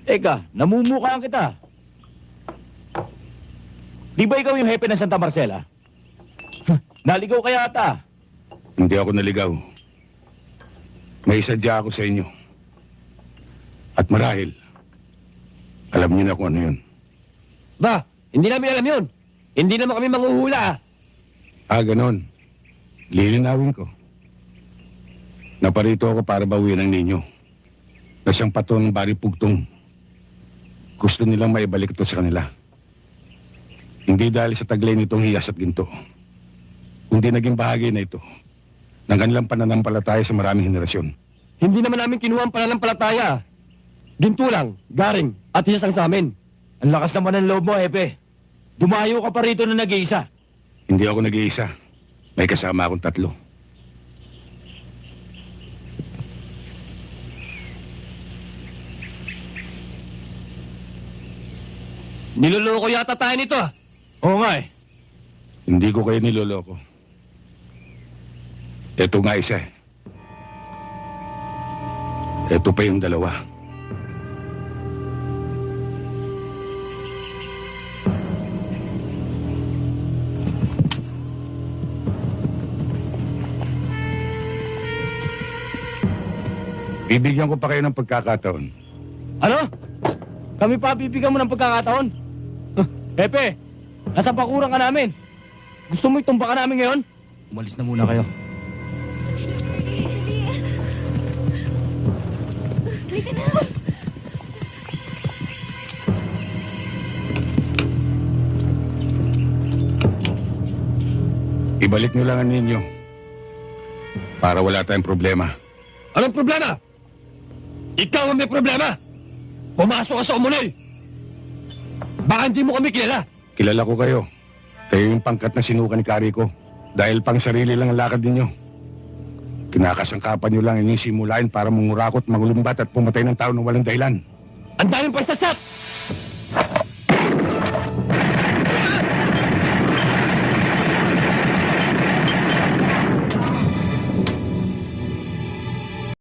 Teka, namumukhaan kita. Di ba ikaw yung hepe ng Santa Marcela? Naligaw ka yata. Hindi ako naligaw. May sadya ako sa inyo. At marahil, alam niyo na kung ano yun. Ba, hindi namin alam yun. Hindi naman kami manghuhula ah. Ganon. Lilinawin ko. Naparito ako para bawian ang ninyo. Na siyang patron ng Bari Pugtong. Gusto nilang maibalik ito sa kanila. Hindi dahil sa taglay nitong hiyas at ginto. Kundi naging bahagi na ito ng kanilang pananampalataya sa maraming henerasyon. Hindi naman namin kinuha ang pananampalataya. Ginto lang, garing, at hiyas ang sa amin. Ang lakas naman ng loob mo, hepe. Dumayo ka pa rito na nag-iisa. Hindi ako nag-iisa. May kasama akong 3. Niloloko yata tayo nito ah. Oo nga eh. Hindi ko kayo niloloko. Ito nga isa eh. Ito pa yung 2. Bibigyan ko pa kayo ng pagkakataon. Ano? Kami pa bibigyan mo ng pagkakataon? Hepe, nasa bakuran ka namin. Gusto mo itumba ka namin ngayon? Umalis na muna kayo. Halika na. Ibalik nyo lang ang ninyo. Para wala tayong problema. Anong problema? Ikaw ang may problema. Pumasok ka sa umunoy. Baka hindi mo kami kilala. Kilala ko kayo. Kayo yung pangkat na sinuka ni Kariko. Dahil pang sarili lang ang lakad ninyo. Kinakasangkapan nyo lang inyong simulain para mangurakot, mangulumbat at pumatay ng tao ng walang dahilan. Ang daming pagsasap!